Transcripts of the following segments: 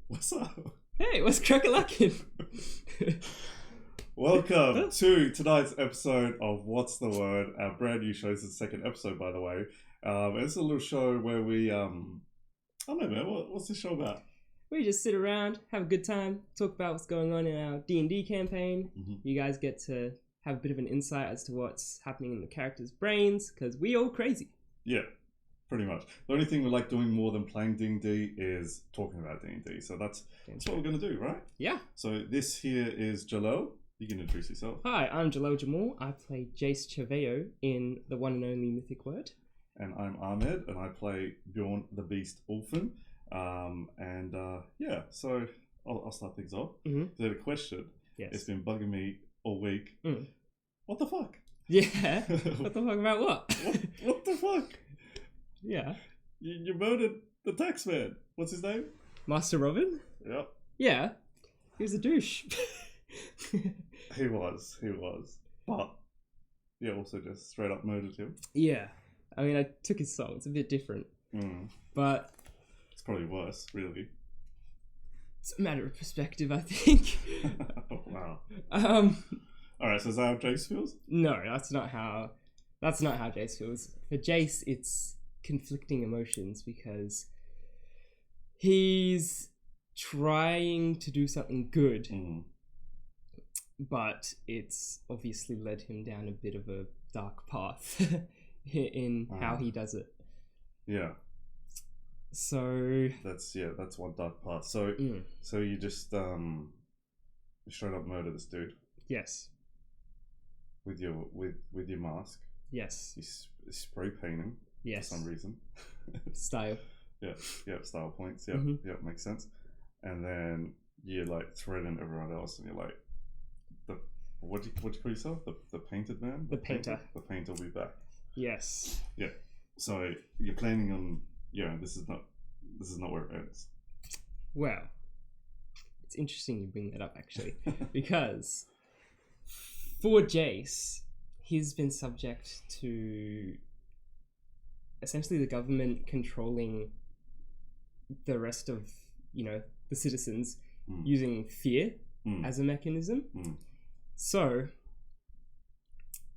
What's up? Hey, what's crack-a-lackin'? Welcome to tonight's episode of What's the Word? Our brand new show. This is the second episode, by the way. It's a little show where we, I don't know, man. What's this show about? We just sit around, have a good time, talk about what's going on in our D&D campaign. Mm-hmm. You guys get to have a bit of an insight as to what's happening in the characters' brains, because we all crazy. Yeah, pretty much. The only thing we like doing more than playing D&D is talking about D&D. So that's what we're going to do, right? Yeah. So this here is Jalal. You can introduce yourself. Hi, I'm Jalal Jamal. I play Jayce Chaveo in the one and only Mythic Wyrd. And I'm Ahmed, and I play Bjorn the Beast Orphan. Yeah, so I'll start things off. Mm-hmm. So the question, Yes. it's been bugging me all week. What the fuck? Yeah. What the fuck about what? What the fuck? Yeah. You murdered the tax man. What's his name? Master Robin? Yep. Yeah. He was a douche. He was. But yeah, also just straight up murdered him. Yeah. I mean, I took his song. It's a bit different. But it's probably worse, really. it's a matter of perspective, I think. Oh, wow. Alright, so is that how Jayce feels? No, that's not how Jayce feels. For Jayce, it's conflicting emotions because he's trying to do something good, but it's obviously led him down a bit of a dark path in how he does it. Yeah. So that's one dark path. So so you just straight up murder this dude. Yes. With your mask. Yes. You spray paint him. Yes. For some reason. Style. Yeah. Style points. Yeah. Mm-hmm. Yeah. Makes sense. And then you like threaten everyone else, and you're like, what do you call yourself? The painted man. The painter. The painter will be back. Yes. Yeah. So you're planning on. Yeah. This is not where it ends. Well, it's interesting you bring that up actually, because for Jayce, he's been subject to essentially the government controlling the rest of, the citizens using fear as a mechanism. So,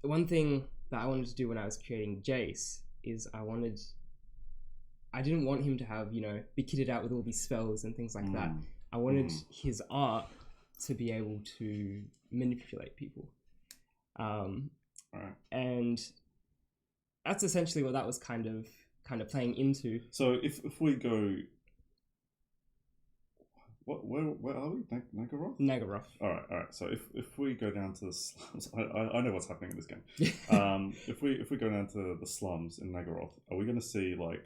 the one thing that I wanted to do when I was creating Jayce is I didn't want him to have, be kitted out with all these spells and things like that. I wanted his art to be able to manipulate people. Right. And that's essentially what that was kind of playing into. So if we go, where are we? Nagaroth? Nagaroth. All right. So if we go down to the slums, I know what's happening in this game. If we go down to the slums in Nagaroth, are we going to see like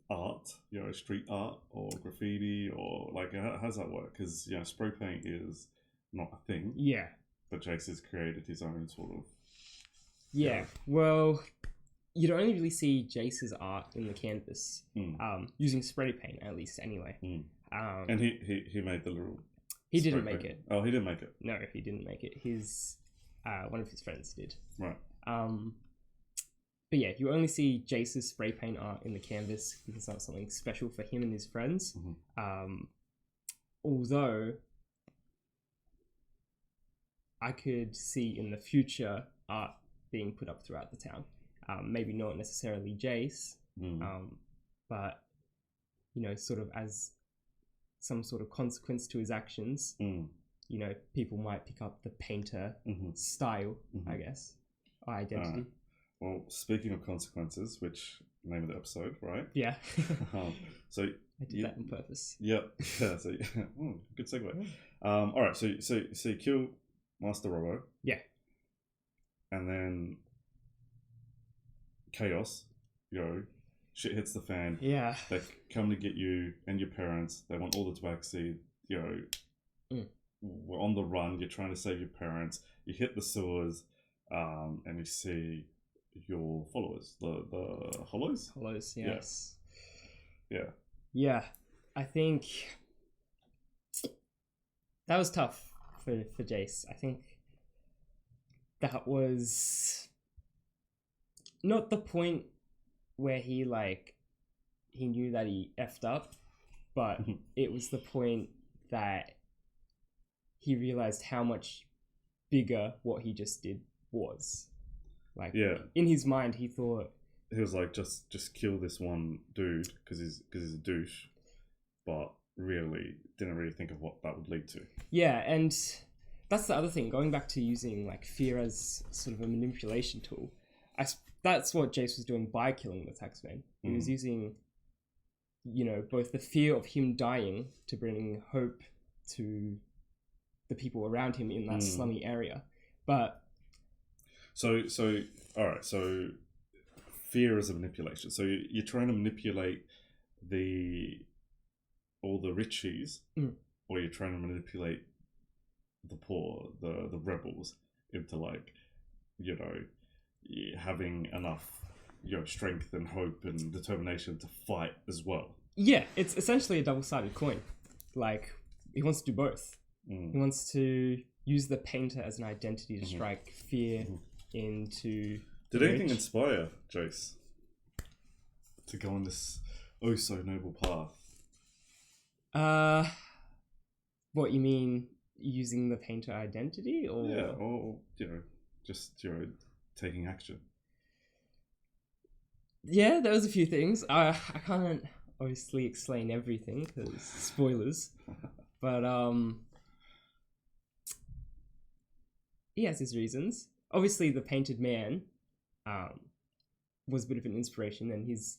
art, street art or graffiti, or like how does that work? Because spray paint is not a thing. Yeah. But Jayce has created his own sort of. Yeah. Well, you'd only really see Jayce's art in the canvas, using spray paint at least, anyway. And he made the little. He didn't make it. Oh, he didn't make it. No, he didn't make it. His one of his friends did. Right. But yeah, you only see Jayce's spray paint art in the canvas because it's not something special for him and his friends. Although I could see in the future art being put up throughout the town. Maybe not necessarily Jayce, but sort of as some sort of consequence to his actions. People might pick up the painter style, I guess, or identity. Well, speaking of consequences, which name of the episode, right? Yeah. So I did that on purpose. Yeah. So good segue. All right. So you kill Master Robo. Yeah. And then chaos. Shit hits the fan. Yeah. They come to get you and your parents. They want all the tabaxi. We're on the run. You're trying to save your parents. You hit the sewers, and you see your followers, the hollows. Hollows, yes. Yeah. I think that was tough for Jayce. I think that was not the point where he he knew that he effed up, but it was the point that he realized how much bigger what he just did was. Like, in his mind, he thought he was like, just kill this one dude because he's a douche, but really didn't really think of what that would lead to. Yeah, and that's the other thing. Going back to using like fear as sort of a manipulation tool, that's what Jayce was doing by killing the taxman. He was using, both the fear of him dying to bring hope to the people around him in that slummy area. But so all right, so fear is a manipulation. So you're trying to manipulate all the richies, or you're trying to manipulate the poor, the rebels, into like, having enough, strength and hope and determination to fight as well. Yeah, it's essentially a double-sided coin. Like, he wants to do both. He wants to use the painter as an identity to strike fear into... Did anything inspire Jayce to go on this oh so noble path? What you mean, using the painter identity, or just taking action? Yeah, there was a few things. I can't obviously explain everything because spoilers, but he has his reasons. Obviously, the painted man was a bit of an inspiration, and he's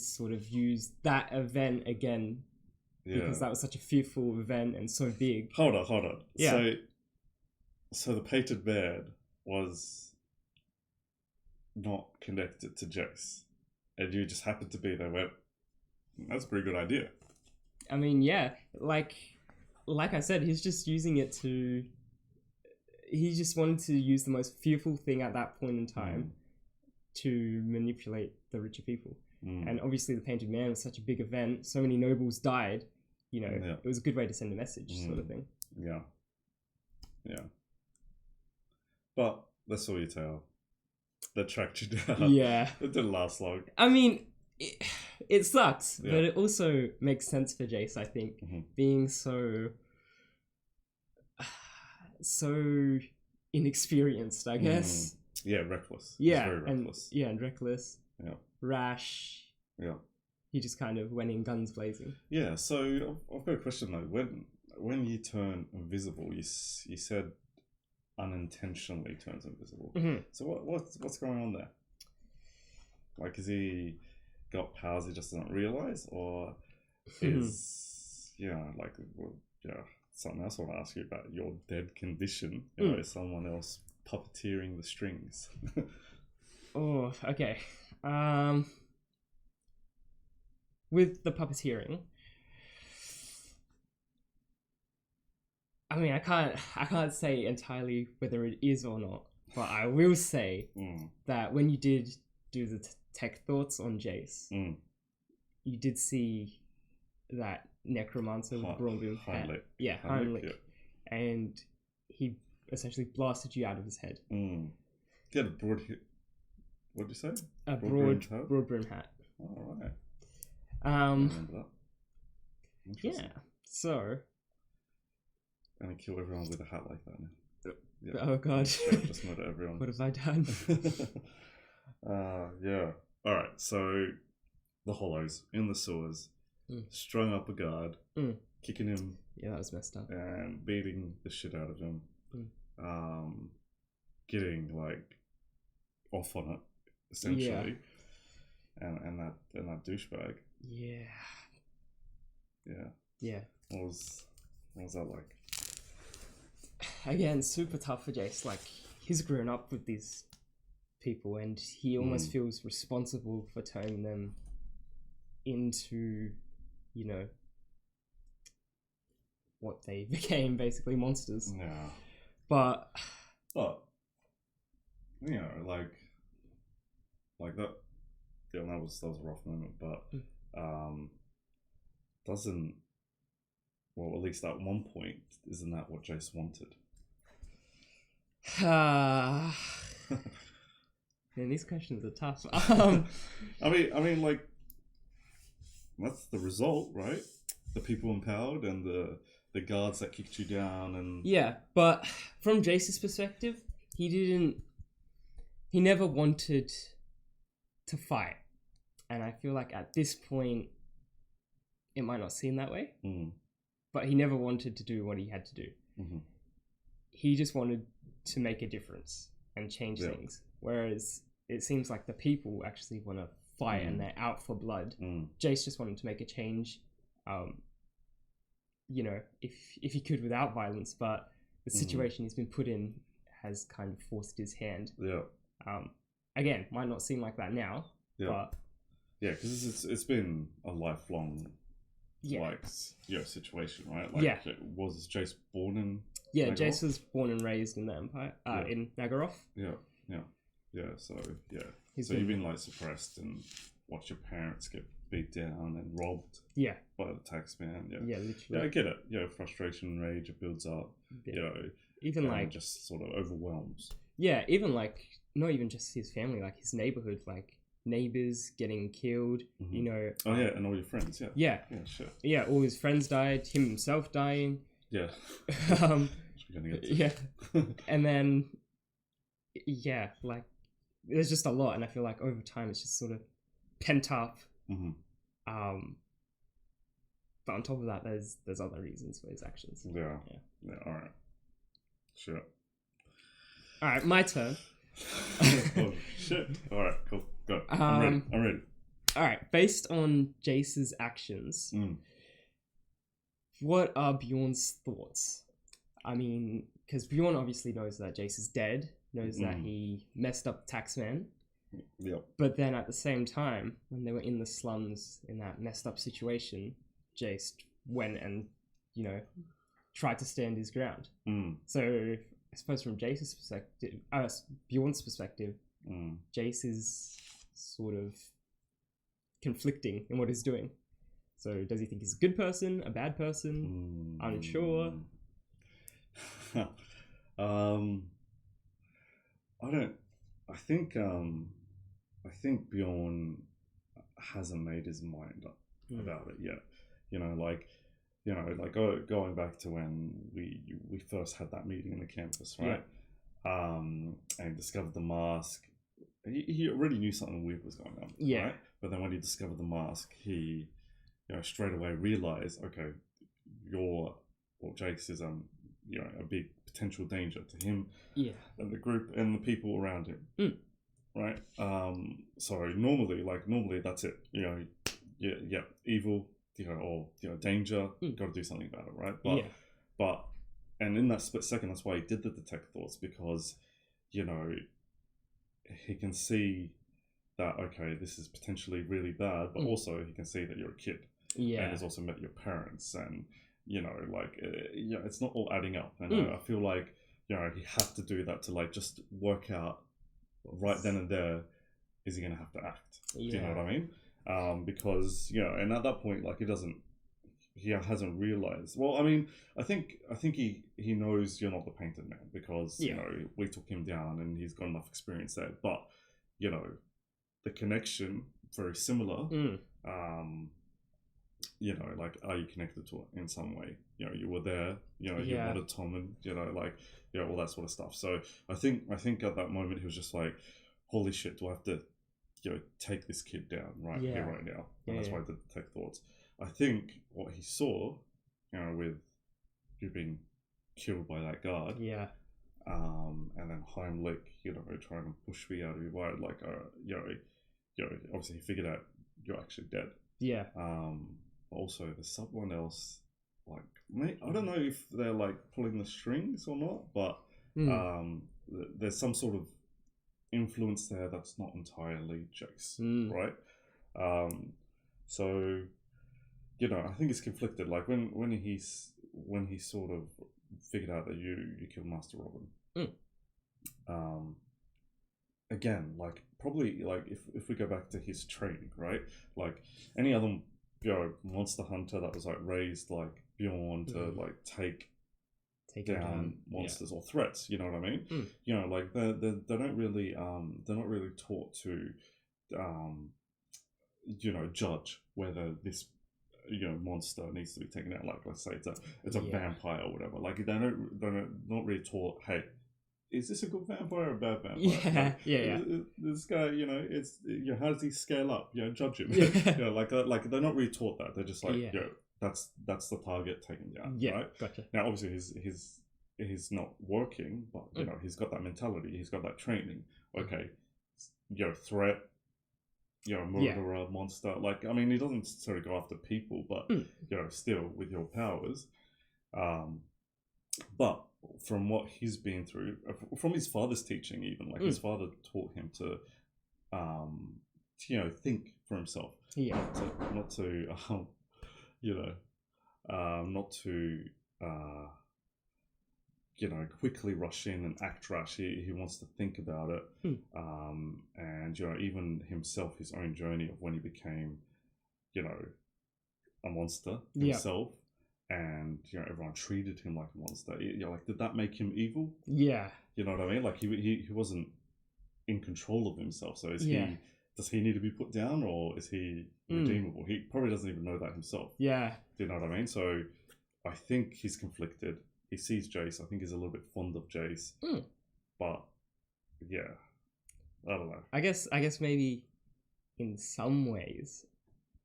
sort of used that event again because that was such a fearful event and so big. Hold on. Yeah. So the painted man was not connected to Jayce, and you just happened to be there. Went, that's a pretty good idea. I mean, yeah, like I said, he's just using it to. He just wanted to use the most fearful thing at that point in time to manipulate the richer people. And obviously, the painted man was such a big event. So many nobles died. It was a good way to send a message, sort of thing. Yeah. But that's all you tell. That tracked you down. Yeah. It didn't last long. I mean, it sucks, but it also makes sense for Jayce, I think, being so inexperienced, I guess. Yeah, reckless. Yeah, very reckless. And reckless. Yeah. Rash. Yeah. He just kind of went in guns blazing. Yeah, so I've got a question though. When you turn invisible, you said unintentionally turns invisible. So what's going on there? Like, has he got powers he just doesn't realize, or is something else I want to ask you about your dead condition? Is someone else puppeteering the strings? Oh, okay. With the puppeteering, I mean, I can't say entirely whether it is or not, but I will say that when you did do the tech thoughts on Jayce, you did see that necromancer with Bjorn Jayce. Yeah, Heinrich. And he essentially blasted you out of his head. Get a broad hit. What did you say? A broad brim hat. Oh, right. I remember that. Yeah. So. And I kill everyone with a hat like that now. Yeah. Oh god. Just murder everyone. What have I done? Yeah. Alright, so the Hollows in the sewers, strung up a guard, kicking him. Yeah, that was messed up. And beating the shit out of him. Getting like off on it, essentially. And that douchebag. Yeah. What was that like? Again, super tough for Jayce. Like, he's grown up with these people, and he almost feels responsible for turning them into, what they became, basically monsters. Yeah. But like that. Yeah, that was a rough moment, but doesn't. Well, at least at one point, isn't that what Jayce wanted? Man, these questions are tough. I mean, like, that's the result, right? The people empowered and the guards that kicked you down and Yeah, but from Jayce's perspective, he never wanted to fight. And I feel like at this point, it might not seem that way, but he never wanted to do what he had to do. Mm-hmm. He just wanted to make a difference and change things. Whereas it seems like the people actually want to fight and they're out for blood. Jayce just wanted to make a change, you know, if he could without violence, but the situation he's been put in has kind of forced his hand. Yeah. Again, might not seem like that now, but... Yeah, because it's been a lifelong, situation, right? Like, was Jayce born in... Yeah, Nagaroth? Jayce was born and raised in the Empire, in Nagaroth. Yeah. So you've been like suppressed and watched your parents get beat down and robbed. Yeah. By the taxman. Yeah. Yeah, literally. Yeah, I get it. You know, frustration, rage, it builds up. Yeah. You know, even like just sort of overwhelms. Yeah, even like not even just his family, like his neighborhood, like neighbors getting killed. You know. Oh yeah, and all your friends. Yeah. Yeah. Yeah. Sure. Yeah, all his friends died. Him himself dying. Yeah. Yeah. And then, like there's just a lot, and I feel like over time it's just sort of pent up. But on top of that, there's other reasons for his actions. Yeah. All right. Sure. All right, my turn. Oh shit! All right, cool. Go. I'm ready. All right, based on Jayce's actions, what are Bjorn's thoughts? I mean, because Bjorn obviously knows that Jayce is dead, knows that he messed up Taxman. Yep. But then at the same time, when they were in the slums in that messed up situation, Jayce went and, you know, tried to stand his ground. So I suppose from Jayce's perspective, Bjorn's perspective, Jayce is sort of conflicting in what he's doing. So does he think he's a good person, a bad person? Unsure. I think Bjorn hasn't made his mind up about it yet. Going back to when we first had that meeting in the campus, right? And discovered the mask. He already knew something weird was going on, right? But then when he discovered the mask, he, straight away realized, okay, Jayce is a big potential danger to him, and the group and the people around him, right? So normally that's it, evil, or danger, got to do something about it, right? But and in that split second, that's why he did the detect thoughts, because he can see that, okay, this is potentially really bad, but also he can see that you're a kid, and has also met your parents, and it's not all adding up. And I feel like he had to do that to just work out right then and there, is he going to have to act? Do you know what I mean? Because and at that point, he hasn't realized. Well, I mean, I think he knows you're not the painted man, because we took him down and he's got enough experience there. But the connection, very similar. Are you connected to it in some way? You were there. You wanted Tom, and all that sort of stuff. So I think at that moment he was just like, holy shit, do I have to take this kid down here right now? And that's why I did the tech thoughts. I think what he saw, with you being killed by that guard, and then Heimlich, trying to push me out of your word, obviously he figured out you're actually dead. Also, there's someone else, I don't know if they're pulling the strings or not, but there's some sort of influence there that's not entirely Jayce, right? So I think it's conflicted. When he sort of figured out that you killed Master Robin. Again, probably if we go back to his training, right? Any other monster hunter that was raised like Bjorn to take down monsters or threats, you know what I mean? They don't really they're not really taught to judge whether this monster needs to be taken out. Like, let's say it's a vampire or whatever. Like, they're not really taught, hey, is this a good vampire or a bad vampire? This guy, it's how does he scale up? Judge him. Like they're not really taught that. They're just like, that's the target, taken down. Yeah, right? Gotcha. Now, obviously, he's not working, but he's got that mentality. He's got that training. Okay, threat. Murderer, monster. Like, I mean, he doesn't necessarily go after people, but still with your powers. But from what he's been through, from his father's teaching, even like his father taught him to, think for himself. Yeah. Not to quickly rush in and act rash. He wants to think about it. And even himself, his own journey of when he became, a monster himself. And everyone treated him like a monster. Like, did that make him evil? Yeah. You know what I mean? Like, he wasn't in control of himself. So does he need to be put down, or is he redeemable? He probably doesn't even know that himself. Yeah. Do you know what I mean? So I think he's conflicted. He sees Jayce. I think he's a little bit fond of Jayce. But yeah, I don't know. I guess maybe in some ways,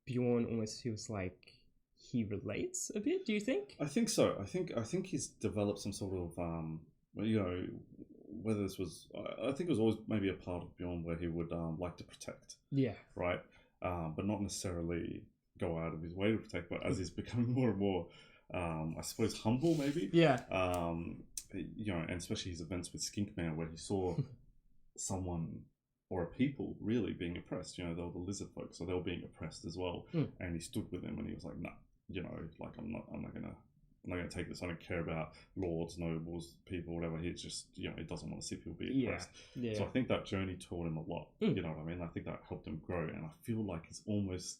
Bjorn almost feels like he relates a bit. Do you think? I think so. I think he's developed some sort of whether this was, I think it was always maybe a part of Bjorn where he would like to protect. Yeah. Right. But not necessarily go out of his way to protect. But as he's becoming more and more, I suppose, humble, maybe. Yeah. And especially his events with Skinkman, where he saw someone or a people really being oppressed. They were the lizard folk, so they were being oppressed as well. And he stood with them, and he was like, "Nah, like I'm not gonna take this. I don't care about lords, nobles, people, whatever. He just, he doesn't want to see people be oppressed." Yeah. So I think that journey taught him a lot. You know what I mean? I think that helped him grow, and I feel like it's almost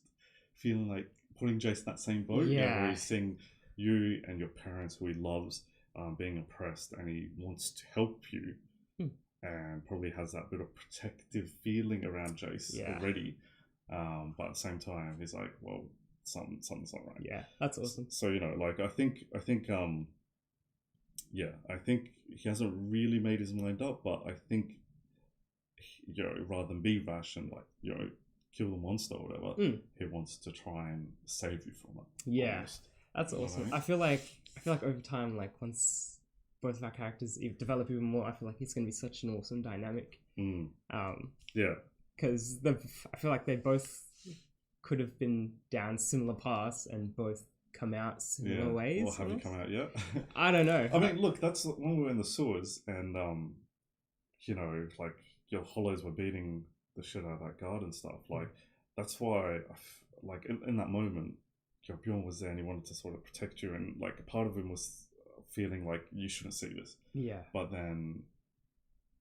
feeling like putting Jayce in that same boat. Yeah. Where he's seeing you and your parents, who he loves, being oppressed, and he wants to help you, and probably has that bit of protective feeling around Jayce already. But at the same time, he's like, well, something's not right. Yeah, that's awesome. So like I think I think he hasn't really made his mind up, but I think rather than be rash and like kill the monster or whatever, he wants to try and save you from it. Yeah, almost. That's awesome. I feel like over time, like once both of our characters develop even more, I feel like it's going to be such an awesome dynamic. Yeah, because I feel like they both could have been down similar paths and both come out similar ways. Or haven't come out yet. I don't know. I mean, look, that's when we were in the sewers, and like your hollows were beating the shit out of that guard and stuff. Like, that's why, like in that moment, Bjorn was there and he wanted to sort of protect you, and like a part of him was feeling like you shouldn't see this. Yeah. But then,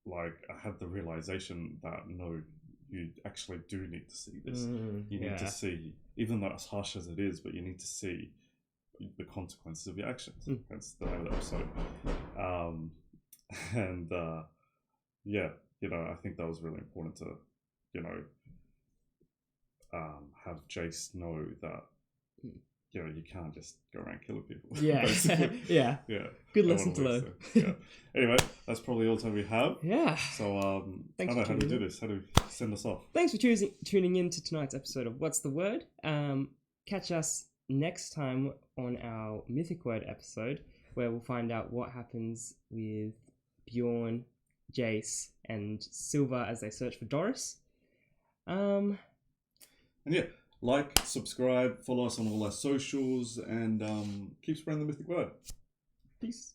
like, I had the realization that no, you actually do need to see this. You need to see, even though as harsh as it is, but you need to see the consequences of your actions. That's the name of the episode. I think that was really important to, have Jayce know that, you can't just go around killing people. Yeah. Yeah. Good lesson to learn. So, anyway, that's probably all the time we have. Yeah. So, Thanks how do we do this? How do we send us off? Thanks for tuning in to tonight's episode of What's the Word? Catch us next time on our Mythic Wyrd episode, where we'll find out what happens with Bjorn, Jayce, and Silver as they search for Doris. And yeah. Like, subscribe, follow us on all our socials, and keep spreading the Mythic Wyrd. Peace.